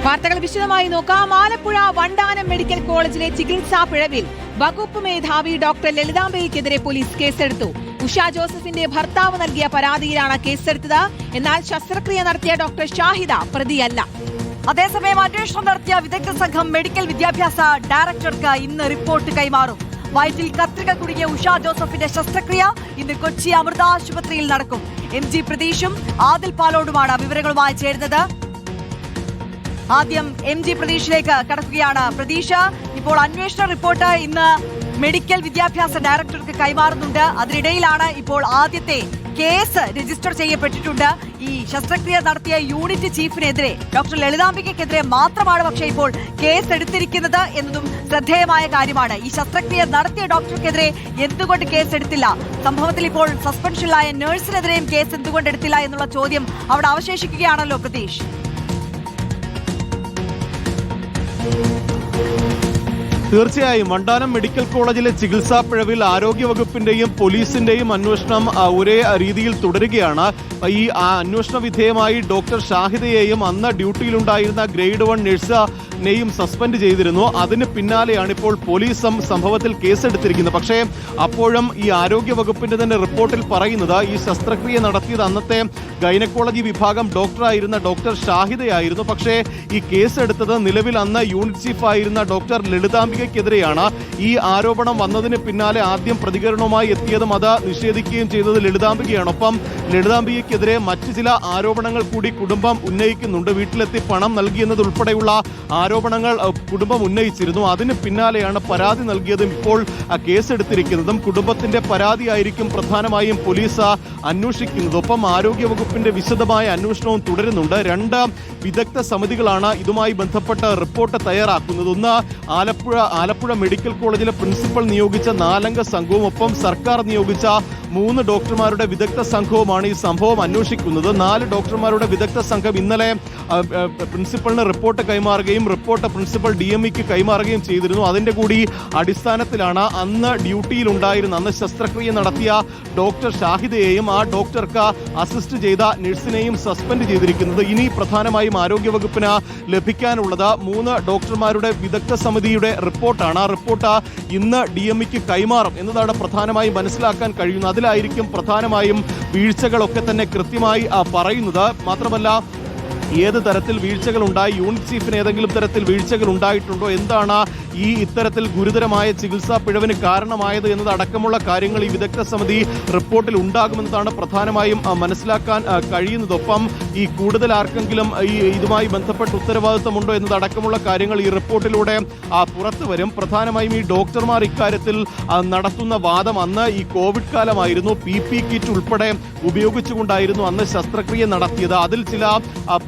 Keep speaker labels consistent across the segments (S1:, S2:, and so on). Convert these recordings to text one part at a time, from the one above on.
S1: വാർത്തകൾ വിശദമായി നോക്കാം. ആലപ്പുഴ വണ്ടാനം മെഡിക്കൽ കോളേജിലെ ചികിത്സാ പിഴവിൽ വകുപ്പ് മേധാവി ഡോക്ടർ ലളിതാംബയ്ക്കെതിരെ പോലീസ് കേസെടുത്തു. ഉഷ ജോസഫിന്റെ ഭർത്താവ് നൽകിയ പരാതിയിലാണ് കേസെടുത്തത്. എന്നാൽ ശസ്ത്രക്രിയ നടത്തിയ ഡോക്ടർ ഷാഹിദ പ്രതിയല്ല.
S2: അതേസമയം അന്വേഷണം നടത്തിയ വിദഗ്ധ സംഘം മെഡിക്കൽ വിദ്യാഭ്യാസ ഡയറക്ടർക്ക് ഇന്ന് റിപ്പോർട്ട് കൈമാറും. വയറ്റിൽ കത്രിക കുടുങ്ങിയ ഉഷ ജോസഫിന്റെ ശസ്ത്രക്രിയ ഇന്ന് കൊച്ചി അമൃത ആശുപത്രിയിൽ നടക്കും. MG പ്രതീഷും ആദിൽ പാലോടുമാണ് വിവരങ്ങളുമായി ചേരുന്നത്. ആദ്യം MG പ്രതീഷിലേക്ക് കടക്കുകയാണ്. പ്രതീഷ്, ഇപ്പോൾ അന്വേഷണ റിപ്പോർട്ട് ഇന്ന് മെഡിക്കൽ വിദ്യാഭ്യാസ ഡയറക്ടർക്ക് കൈമാറുന്നുണ്ട്. അതിനിടയിലാണ് ഇപ്പോൾ ആദ്യത്തെ കേസ് രജിസ്റ്റർ ചെയ്യപ്പെട്ടിട്ടുണ്ട്. ഈ ശസ്ത്രക്രിയ നടത്തിയ യൂണിറ്റ് ചീഫിനെതിരെ ഡോക്ടർ ലളിതാംബികയ്ക്കെതിരെ മാത്രമാണ് പക്ഷേ ഇപ്പോൾ കേസ് എടുത്തിരിക്കുന്നത് എന്നതും ശ്രദ്ധേയമായ കാര്യമാണ്. ഈ ശസ്ത്രക്രിയ നടത്തിയ ഡോക്ടർക്കെതിരെ എന്തുകൊണ്ട് കേസ് എടുത്തില്ല? സംഭവത്തിൽ ഇപ്പോൾ സസ്പെൻഷനിലായ നഴ്സിനെതിരെയും കേസ് എന്തുകൊണ്ട് എടുത്തില്ല എന്നുള്ള ചോദ്യം അവിടെ അവശേഷിക്കുകയാണല്ലോ പ്രതീഷ്.
S3: തീർച്ചയായും വണ്ടാനം മെഡിക്കൽ കോളേജിലെ ചികിത്സാ പിഴവിൽ ആരോഗ്യവകുപ്പിന്റെയും പോലീസിന്റെയും അന്വേഷണം ഒരേ രീതിയിൽ തുടരുകയാണ്. ഈ അന്വേഷണ വിധേയമായി ഡോക്ടർ ഷാഹിദയെയും അന്ന് ഡ്യൂട്ടിയിലുണ്ടായിരുന്ന ഗ്രേഡ് 1 നഴ്സിനെയും സസ്പെൻഡ് ചെയ്തിരുന്നു. അതിന് പിന്നാലെയാണ് ഇപ്പോൾ പോലീസും സംഭവത്തിൽ കേസെടുത്തിരിക്കുന്നത്. പക്ഷേ അപ്പോഴും ഈ ആരോഗ്യവകുപ്പിന്റെ തന്നെ റിപ്പോർട്ടിൽ പറയുന്നത് ഈ ശസ്ത്രക്രിയ നടത്തിയത് അന്നത്തെ ഗൈനക്കോളജി വിഭാഗം ഡോക്ടറായിരുന്ന ഡോക്ടർ ഷാഹിദയായിരുന്നു. പക്ഷേ ഈ കേസെടുത്തത് നിലവിൽ അന്ന് യൂണിറ്റ് ചീഫായിരുന്ന ഡോക്ടർ ലളിതാംബികയ്ക്കെതിരെയാണ്. ഈ ആരോപണം വന്നതിന് പിന്നാലെ ആദ്യം പ്രതികരണവുമായി എത്തിയതും അത് നിഷേധിക്കുകയും ചെയ്തത് ലളിതാംബികയാണ്. ഒപ്പം ലളിതാംബികയ്ക്കെതിരെ മറ്റു ചില ആരോപണങ്ങൾ കൂടി കുടുംബം ഉന്നയിക്കുന്നുണ്ട്. വീട്ടിലെത്തി പണം നൽകിയെന്നതുൾപ്പെടെയുള്ള ആരോപണങ്ങൾ കുടുംബം ഉന്നയിച്ചിരുന്നു. അതിന് പിന്നാലെയാണ് പരാതി നൽകിയതും ഇപ്പോൾ കേസെടുത്തിരിക്കുന്നതും. കുടുംബത്തിന്റെ പരാതിയായിരിക്കും പ്രധാനമായും പോലീസ് അന്വേഷിക്കുന്നത്. ഒപ്പം ആരോഗ്യവകുപ്പിന്റെ വിശദമായ അന്വേഷണവും തുടരുന്നുണ്ട്. 2 വിദഗ്ധ സമിതികളാണ് ഇതുമായി ബന്ധപ്പെട്ട റിപ്പോർട്ട് തയ്യാറാക്കുന്നത്. ഒന്ന് ആലപ്പുഴ മെഡിക്കൽ കോളേജിലെ പ്രിൻസിപ്പൽ നിയോഗിച്ച 4 അംഗ സംഘവും ഒപ്പം സർക്കാർ നിയോഗിച്ച 3 ഡോക്ടർമാരുടെ വിദഗ്ധ സംഘവുമാണ് ഈ സംഭവം അന്വേഷിക്കുന്നത്. 4 ഡോക്ടർമാരുടെ വിദഗ്ധ സംഘം ഇന്നലെ പ്രിൻസിപ്പലിന് റിപ്പോർട്ട് കൈമാറുകയും റിപ്പോർട്ട് പ്രിൻസിപ്പൽ DMEക്ക് കൈമാറുകയും ചെയ്തിരുന്നു. അതിന്റെ കൂടി അടിസ്ഥാനത്തിലാണ് അന്ന് ഡ്യൂട്ടിയിലുണ്ടായിരുന്ന അന്ന് ശസ്ത്രക്രിയ നടത്തിയ ഡോക്ടർ ഷാഹിദയെയും ആ ഡോക്ടർക്ക് അസിസ്റ്റ് ചെയ്ത നഴ്സിനെയും സസ്പെൻഡ് ചെയ്തിരിക്കുന്നത്. ഇനി പ്രധാനമായും ആരോഗ്യവകുപ്പിന് ലഭിക്കാനുള്ളത് 3 ഡോക്ടർമാരുടെ വിദഗ്ധ സമിതിയുടെ റിപ്പോർട്ടാണ്. ആ റിപ്പോർട്ട് ഇന്ന് DMEക്ക് കൈമാറും എന്നതാണ് പ്രധാനമായും മനസ്സിലാക്കാൻ കഴിയുന്നത്. അതിലായിരിക്കും പ്രധാനമായും വീഴ്ചകളൊക്കെ തന്നെ കൃത്യമായി പറയുന്നത്. മാത്രമല്ല ഏത് തരത്തിൽ വീഴ്ചകൾ ഉണ്ടായി, യൂണിറ്റ് ചീഫിന് ഏതെങ്കിലും തരത്തിൽ വീഴ്ചകൾ ഉണ്ടായിട്ടുണ്ടോ, എന്താണ് ഈ ഇത്തരത്തിൽ ഗുരുതരമായ ചികിത്സാ പിഴവിന് കാരണമായത് എന്നതടക്കമുള്ള കാര്യങ്ങൾ ഈ വിദഗ്ധ സമിതി റിപ്പോർട്ടിൽ ഉണ്ടാകുമെന്നതാണ് പ്രധാനമായും മനസ്സിലാക്കാൻ കഴിയുന്നതൊപ്പം ഈ കൂടുതൽ ആർക്കെങ്കിലും ഈ ഇതുമായി ബന്ധപ്പെട്ട് ഉത്തരവാദിത്തമുണ്ടോ എന്നതടക്കമുള്ള കാര്യങ്ങൾ ഈ റിപ്പോർട്ടിലൂടെ പുറത്തു വരും. പ്രധാനമായും ഈ ഡോക്ടർമാർ ഇക്കാര്യത്തിൽ നടത്തുന്ന വാദം അന്ന് ഈ കോവിഡ് കാലമായിരുന്നു. PP കിറ്റ് ഉൾപ്പെടെ ഉപയോഗിച്ചുകൊണ്ടായിരുന്നു അന്ന് ശസ്ത്രക്രിയ നടത്തിയത്. അതിൽ ചില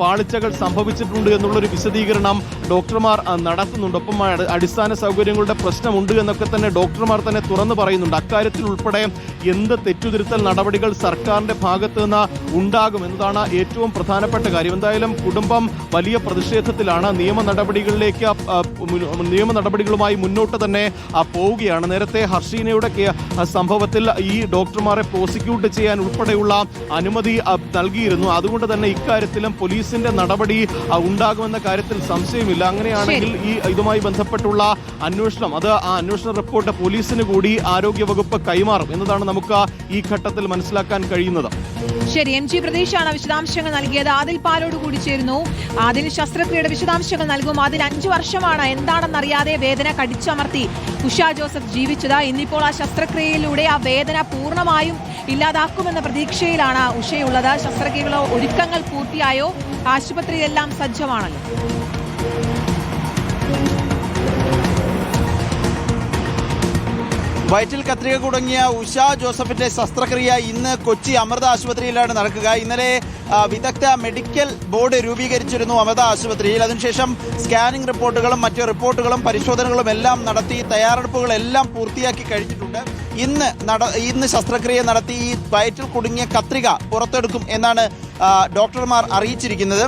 S3: പാളിച്ചകൾ സംഭവിച്ചിട്ടുണ്ട് എന്നുള്ളൊരു വിശദീകരണം ഡോക്ടർമാർ നടത്തുന്നുണ്ട്. ഒപ്പം അടിസ്ഥാന സൗകര്യങ്ങളുടെ പ്രശ്നമുണ്ട് എന്നൊക്കെ തന്നെ ഡോക്ടർമാർ തന്നെ തുറന്നു പറയുന്നുണ്ട്. അക്കാര്യത്തിൽ ഉൾപ്പെടെ എന്ത് തെറ്റുതിരുത്തൽ നടപടികൾ സർക്കാരിന്റെ ഭാഗത്ത് നിന്ന് ഉണ്ടാകും എന്നതാണ് ഏറ്റവും പ്രധാനപ്പെട്ട കാര്യം. എന്തായാലും കുടുംബം വലിയ പ്രതിഷേധത്തിലാണ്. നിയമ നടപടികളുമായി മുന്നോട്ട് തന്നെ പോവുകയാണ്. നേരത്തെ ഹർഷീനയുടെ സംഭവത്തിൽ ഈ ഡോക്ടർമാരെ പ്രോസിക്യൂട്ട് ചെയ്യാൻ ഉൾപ്പെടെയുള്ള അനുമതി നൽകിയിരുന്നു. അതുകൊണ്ട് തന്നെ ഇക്കാര്യത്തിലും പോലീസിന്റെ നടപടി ഉണ്ടാകുമെന്ന കാര്യത്തിൽ സംശയമില്ല. അങ്ങനെയാണെങ്കിൽ ഈ ഇതുമായി ബന്ധപ്പെട്ടുള്ള അന്വേഷണം ആ അന്വേഷണ റിപ്പോർട്ട് പോലീസിന് കൂടി ആരോഗ്യവകുപ്പ് കൈമാറും എന്നതാണ് നമുക്ക് ഈ ഘട്ടത്തിൽ മനസ്സിലാക്കാൻ കഴിയുന്നത്.
S1: ശരി, MG പ്രതീഷാണ് വിശദാംശങ്ങൾ നൽകിയത്. ആദിൽ പാലോട് കൂടി ചേരുന്നു. അതിൽ ശസ്ത്രക്രിയയുടെ വിശദാംശങ്ങൾ നൽകും. അതിൽ 5 വർഷമാണ് എന്താണെന്നറിയാതെ വേദന കടിച്ചമർത്തി ഉഷ ജോസഫ് ജീവിച്ചത്. ഇന്നിപ്പോൾ ആ ശസ്ത്രക്രിയയിലൂടെ ആ വേദന പൂർണ്ണമായും ഇല്ലാതാക്കുമെന്ന പ്രതീക്ഷയിലാണ് ഉഷയുള്ളത്. ശസ്ത്രക്രിയകളോ ഒരുക്കങ്ങൾ പൂർത്തിയായോ? ആശുപത്രിയിലെല്ലാം സജ്ജമാണല്ലോ.
S4: വയറ്റിൽ കത്രിക കുടുങ്ങിയ ഉഷ ജോസഫിന്റെ ശസ്ത്രക്രിയ ഇന്ന് കൊച്ചി അമൃത ആശുപത്രിയിലാണ് നടക്കുക. ഇന്നലെ വിദഗ്ധ മെഡിക്കൽ ബോർഡ് രൂപീകരിച്ചിരുന്നു അമൃത ആശുപത്രിയിൽ. അതിനുശേഷം സ്കാനിംഗ് റിപ്പോർട്ടുകളും മറ്റു റിപ്പോർട്ടുകളും പരിശോധനകളും എല്ലാം നടത്തി തയ്യാറെടുപ്പുകളെല്ലാം പൂർത്തിയാക്കി കഴിഞ്ഞിട്ടുണ്ട്. ഇന്ന് ശസ്ത്രക്രിയ നടത്തി ഈ വയറ്റിൽ കുടുങ്ങിയ കത്രിക പുറത്തെടുക്കും എന്നാണ് ഡോക്ടർമാർ അറിയിച്ചിരിക്കുന്നത്.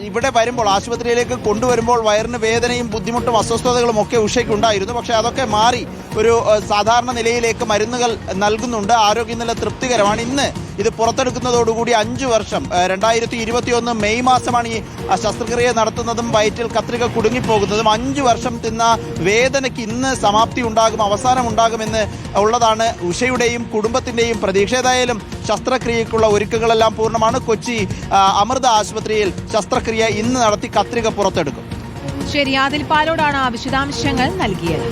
S4: ഇവിടെ വരുമ്പോൾ ആശുപത്രിയിലേക്ക് കൊണ്ടുവരുമ്പോൾ വയറിന് വേദനയും ബുദ്ധിമുട്ടും അസ്വസ്ഥതകളും ഒക്കെ ഉഷയ്ക്കുണ്ടായിരുന്നു. പക്ഷേ അതൊക്കെ മാറി ഒരു സാധാരണ നിലയിലേക്ക് മരുന്നുകൾ നൽകുന്നുണ്ട്. ആരോഗ്യനില തൃപ്തികരമാണ്. ഇന്ന് ഇത് പുറത്തെടുക്കുന്നതോടുകൂടി 5 വർഷം 2021 മെയ് മാസമാണ് ഈ ശസ്ത്രക്രിയ നടത്തുന്നതും വയറ്റിൽ കത്രിക കുടുങ്ങിപ്പോകുന്നതും 5 വർഷം തിന്ന വേദനയ്ക്ക് ഇന്ന് സമാപ്തി ഉണ്ടാകും, അവസാനം ഉണ്ടാകുമെന്ന് ഉള്ളതാണ് ഉഷയുടെയും കുടുംബത്തിന്റെയും പ്രതീക്ഷ. ഏതായാലും ശസ്ത്രക്രിയക്കുള്ള ഒരുക്കങ്ങളെല്ലാം പൂർണ്ണമാണ്. കൊച്ചി അമൃത ആശുപത്രിയിൽ ശസ്ത്രക്രിയ ഇന്ന് നടത്തി കത്രിക പുറത്തെടുക്കും.
S1: ശരി, ആദിൽ പാലോടാണ് വിശദാംശങ്ങൾ നൽകിയത്.